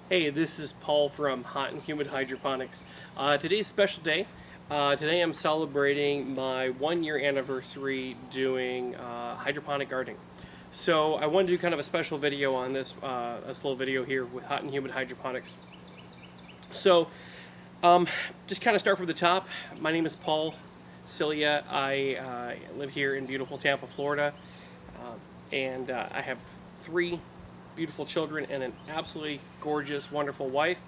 Hey, this is Paul from Hot and Humid Hydroponics. Today's a special day. Today I'm celebrating my 1 year anniversary doing hydroponic gardening. So I wanted to do kind of a special video on this little video here with Hot and Humid Hydroponics. So just kind of start from the top. My name is Paul Cilia. I live here in beautiful Tampa, Florida, and I have 3 beautiful children and an absolutely gorgeous, wonderful wife.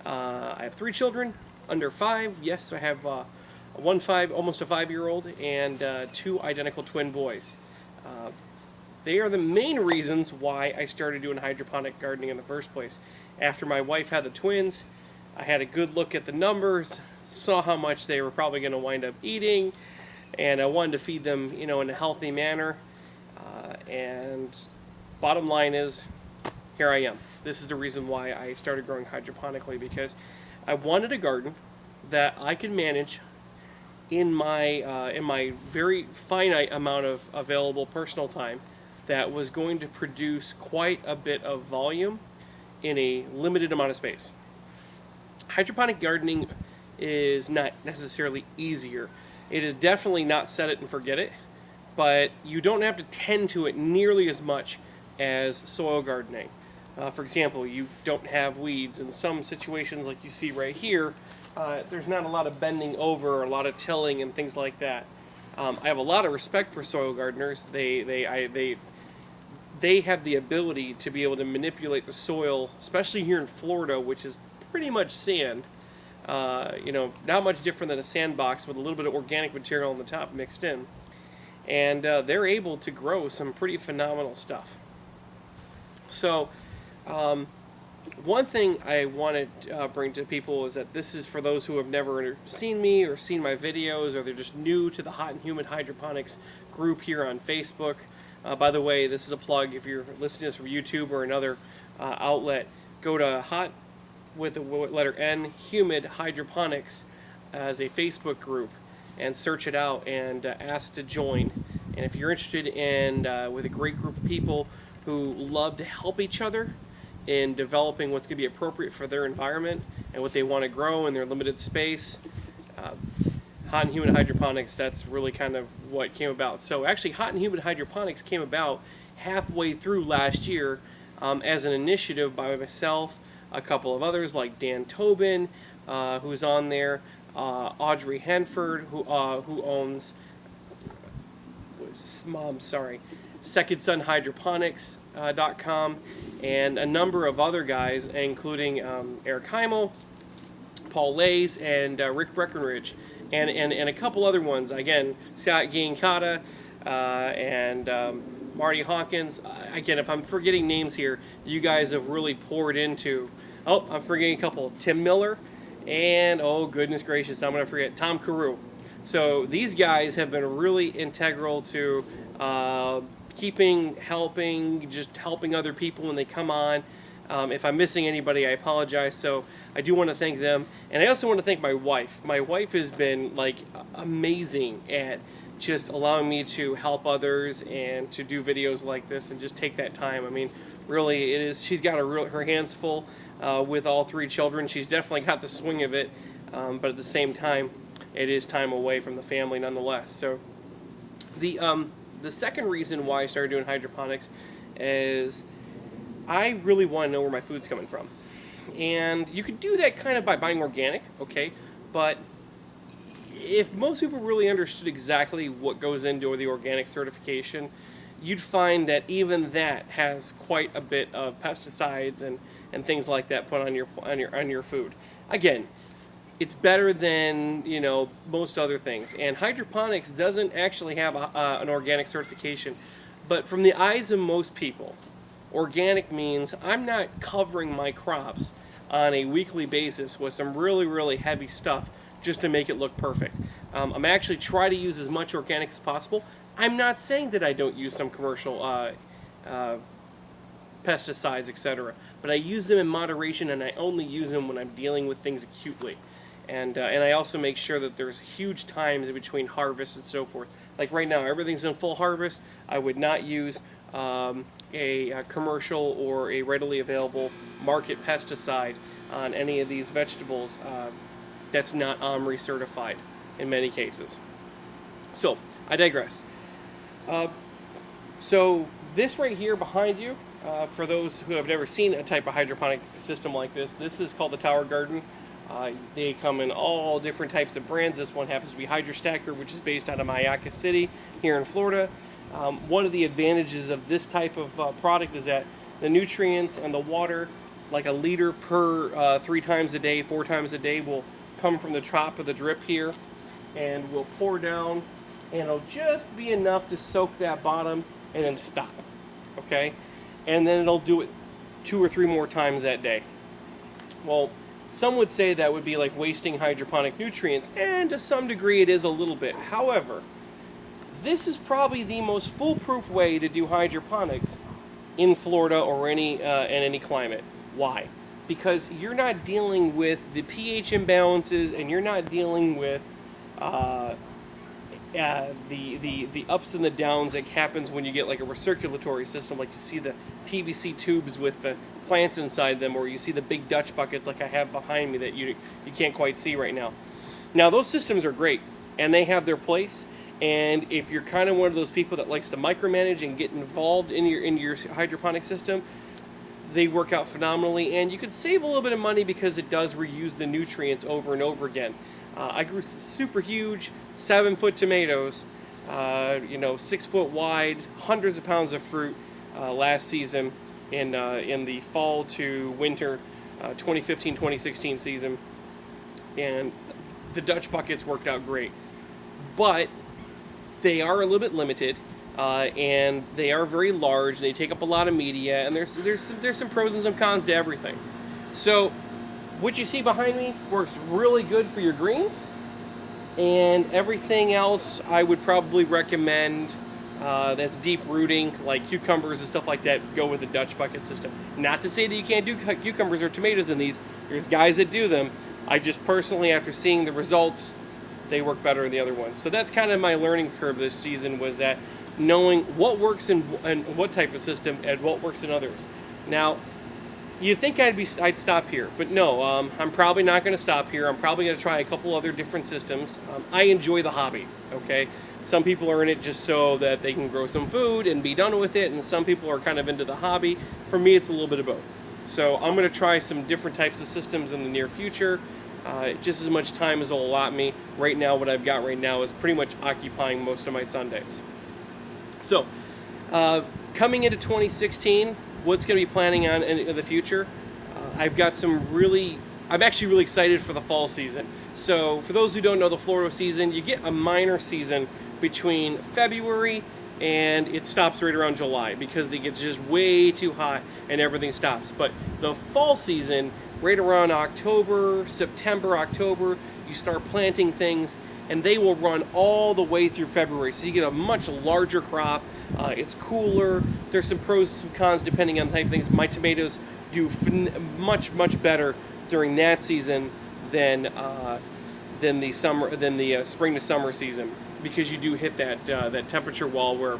I have 3 children under 5. Yes, I have almost a 5-year-old, and 2 identical twin boys. They are the main reasons why I started doing hydroponic gardening in the first place. After my wife had the twins, I had a good look at the numbers, saw how much they were probably going to wind up eating, and I wanted to feed them, in a healthy manner. And bottom line is, here I am. This is the reason why I started growing hydroponically, because I wanted a garden that I could manage in my very finite amount of available personal time, that was going to produce quite a bit of volume in a limited amount of space. Hydroponic gardening is not necessarily easier. It is definitely not set it and forget it, but you don't have to tend to it nearly as much as soil gardening. For example, you don't have weeds. In some situations, like you see right here, there's not a lot of bending over, or a lot of tilling and things like that. I have a lot of respect for soil gardeners. They have the ability to be able to manipulate the soil, especially here in Florida, which is pretty much sand. Not much different than a sandbox with a little bit of organic material on the top mixed in. And they're able to grow some pretty phenomenal stuff. So, one thing I want to bring to people is that this is for those who have never seen me or seen my videos, or they're just new to the Hot and Humid Hydroponics group here on Facebook. By the way, this is a plug. If you're listening to this from YouTube or another outlet, go to Hot with the letter N, Humid Hydroponics as a Facebook group, and search it out and ask to join. And if you're interested in with a great group of people who love to help each other in developing what's going to be appropriate for their environment and what they want to grow in their limited space, Hot and Humid Hydroponics, that's really kind of what came about. So actually, Hot and Humid Hydroponics came about halfway through last year as an initiative by myself, a couple of others like Dan Tobin, who's on there, Audrey Henford, who owns Second Son Hydroponics.com, and a number of other guys, including Eric Heimel, Paul Lays, and Rick Breckenridge, and a couple other ones. Again, Scott Giancata and Marty Hawkins. Again, if I'm forgetting names here, you guys have really poured into. Oh, I'm forgetting a couple. Tim Miller, and oh goodness gracious, I'm going to forget Tom Carew. So these guys have been really integral to helping other people when they come on. If I'm missing anybody, I apologize. So I do want to thank them, and I also want to thank my wife. My wife has been amazing at just allowing me to help others and to do videos like this and just take that time. I mean, really, it is. She's got her hands full with all 3 children. She's definitely got the swing of it, but at the same time, it is time away from the family nonetheless. So the second reason why I started doing hydroponics is I really want to know where my food's coming from. And you could do that kind of by buying organic, okay? But if most people really understood exactly what goes into the organic certification, you'd find that even that has quite a bit of pesticides and things like that put on your food. Again, it's better than most other things, and hydroponics doesn't actually have an organic certification. But from the eyes of most people, organic means I'm not covering my crops on a weekly basis with some really, really heavy stuff just to make it look perfect. I'm actually trying to use as much organic as possible. I'm not saying that I don't use some commercial pesticides, etc., but I use them in moderation, and I only use them when I'm dealing with things acutely. And I also make sure that there's huge times in between harvests and so forth. Like right now, everything's in full harvest. I would not use a commercial or a readily available market pesticide on any of these vegetables that's not OMRI certified in many cases. So, I digress. So this right here behind you, for those who have never seen a type of hydroponic system like this is called the Tower Garden. They come in all different types of brands. This one happens to be Hydrostacker, which is based out of Mayaca City here in Florida. One of the advantages of this type of product is that the nutrients and the water, like a liter per 3 times a day, 4 times a day, will come from the top of the drip here and will pour down, and it'll just be enough to soak that bottom and then stop, okay? And then it'll do it 2 or 3 more times that day. Well, some would say that would be like wasting hydroponic nutrients, and to some degree it is a little bit. However, this is probably the most foolproof way to do hydroponics in Florida or in any climate. Why? Because you're not dealing with the pH imbalances, and you're not dealing with the ups and the downs that happens when you get like a recirculatory system, like you see the PVC tubes with the plants inside them, or you see the big Dutch buckets like I have behind me that you can't quite see right now. Now those systems are great and they have their place, and if you're kind of one of those people that likes to micromanage and get involved in your hydroponic system, they work out phenomenally, and you can save a little bit of money because it does reuse the nutrients over and over again. I grew some super huge 7-foot tomatoes, 6 foot wide, hundreds of pounds of fruit last season in the fall to winter 2015-2016 season, and the Dutch buckets worked out great. But they are a little bit limited, and they are very large, and they take up a lot of media, and there's some pros and some cons to everything. So what you see behind me works really good for your greens, and everything else I would probably recommend that's deep rooting, like cucumbers and stuff like that, go with the Dutch bucket system. Not to say that you can't do cucumbers or tomatoes in these. There's guys that do them. I just personally, after seeing the results, they work better than the other ones. So that's kind of my learning curve this season, was that knowing what works in what type of system and what works in others. Now, you'd think I'd stop here, but no, I'm probably not going to stop here. I'm probably going to try a couple other different systems. I enjoy the hobby, okay? Some people are in it just so that they can grow some food and be done with it, and some people are kind of into the hobby. For me, it's a little bit of both. So I'm going to try some different types of systems in the near future, just as much time as it'll allot me. Right now, what I've got right now is pretty much occupying most of my Sundays. So, coming into 2016, what's going to be planning on in the future? I've got I'm actually really excited for the fall season. So for those who don't know the Florida season, you get a minor season between February and it stops right around July because it gets just way too hot and everything stops. But the fall season, right around September, October, you start planting things, and they will run all the way through February. So you get a much larger crop. It's cooler. There's some pros, some cons depending on the type of things. My tomatoes do much better during that season than the spring to summer season, because you do hit that temperature wall where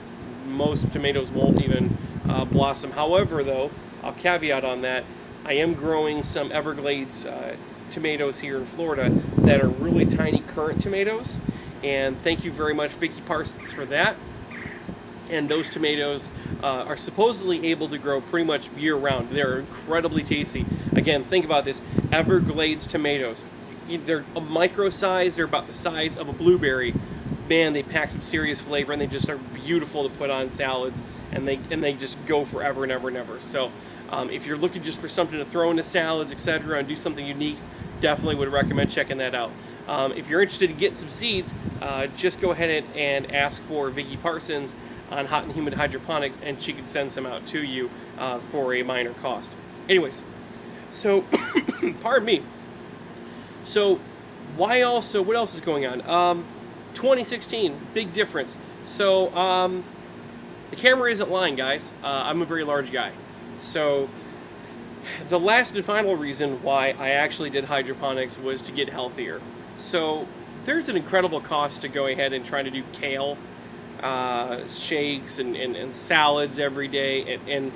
most tomatoes won't even blossom. However, though, I'll caveat on that. I am growing some Everglades tomatoes here in Florida that are really tiny currant tomatoes, and thank you very much, Vicky Parsons, for that. And those tomatoes are supposedly able to grow pretty much year-round. They're incredibly tasty. Again, think about this. Everglades tomatoes. They're a micro size. They're about the size of a blueberry. Man, they pack some serious flavor, and they just are beautiful to put on salads, and they just go forever and ever and ever. So if you're looking just for something to throw into salads, etc., and do something unique, definitely would recommend checking that out. If you're interested in getting some seeds, just go ahead and ask for Vicky Parsons on Hot and Humid Hydroponics, and she can send some out to you for a minor cost. Anyways, so pardon me. So what else is going on? 2016, big difference. So the camera isn't lying, guys. I'm a very large guy. So the last and final reason why I actually did hydroponics was to get healthier. So there's an incredible cost to go ahead and try to do kale shakes and salads every day, and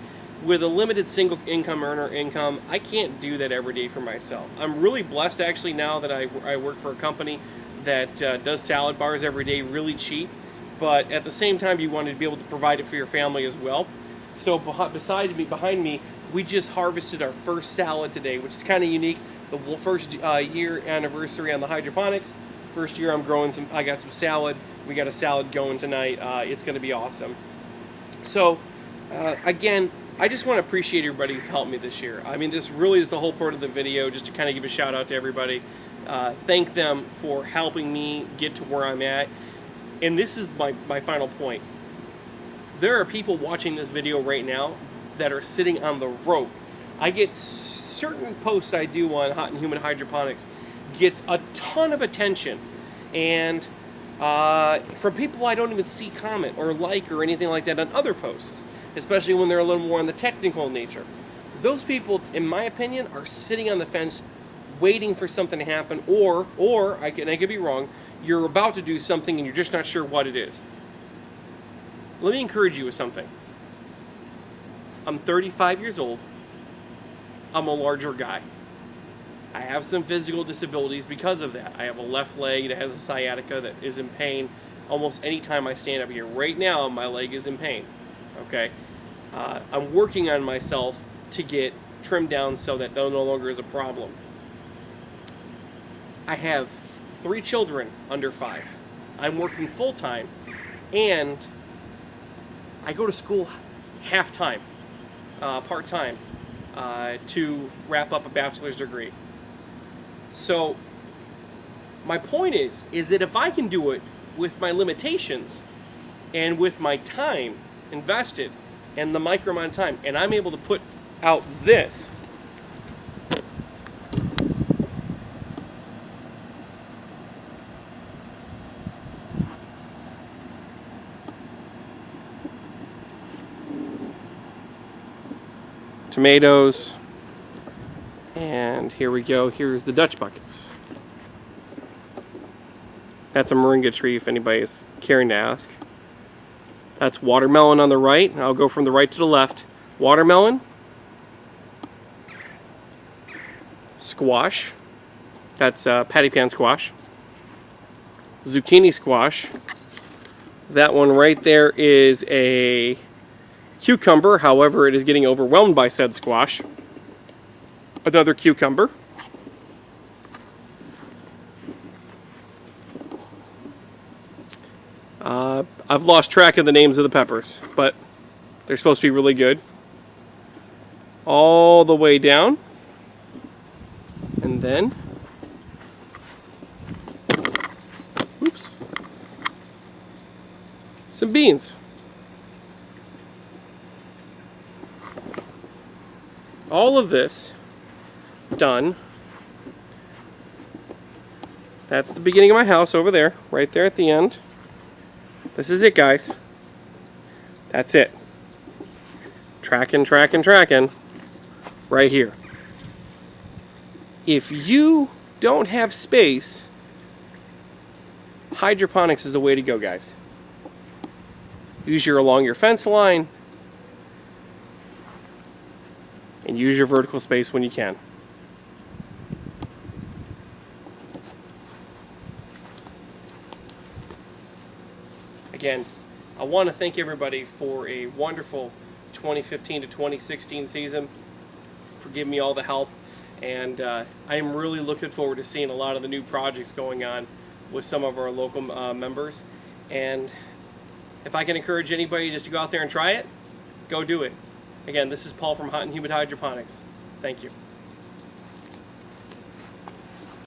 with a limited single income earner income, I can't do that every day for myself. I'm really blessed actually now that I work for a company that does salad bars every day really cheap, but at the same time you want to be able to provide it for your family as well. So behind me, we just harvested our first salad today, which is kind of unique. The first year anniversary on the hydroponics. First year I'm growing I got some salad. We got a salad going tonight. It's going to be awesome. So again, I just want to appreciate everybody who's helped me this year. I mean, this really is the whole part of the video, just to kind of give a shout out to everybody. Thank them for helping me get to where I'm at. And this is my final point. There are people watching this video right now that are sitting on the rope. I get certain posts I do on Hot and Humid Hydroponics gets a ton of attention, and from people I don't even see comment or like or anything like that on other posts, especially when they're a little more on the technical nature. Those people, in my opinion, are sitting on the fence waiting for something to happen, or I could be wrong, you're about to do something and you're just not sure what it is. Let me encourage you with something. I'm 35 years old. I'm a larger guy. I have some physical disabilities because of that. I have a left leg that has a sciatica that is in pain almost any time I stand up here. Right now, my leg is in pain. Okay? I'm working on myself to get trimmed down so that no longer is a problem. I have 3 children under 5. I'm working full-time, and I go to school half-time, part-time, to wrap up a bachelor's degree. So my point is that if I can do it with my limitations and with my time invested and the micro amount of time, and I'm able to put out this, tomatoes, and here we go. Here's the Dutch buckets. That's a moringa tree if anybody's caring to ask. That's watermelon on the right. I'll go from the right to the left. Watermelon, squash, that's patty pan squash, zucchini squash. That one right there is a cucumber, however it is getting overwhelmed by said squash. Another cucumber. I've lost track of the names of the peppers, but they're supposed to be really good. All the way down. And then, oops, some beans. All of this done. That's the beginning of my house over there, right there at the end. This is it, guys. That's it. Tracking, right here. If you don't have space, hydroponics is the way to go, guys. Use along your fence line, and use your vertical space when you can. Again, I want to thank everybody for a wonderful 2015 to 2016 season, for giving me all the help, and I am really looking forward to seeing a lot of the new projects going on with some of our local members. And if I can encourage anybody just to go out there and try it, go do it. Again, this is Paul from Hot and Humid Hydroponics. Thank you.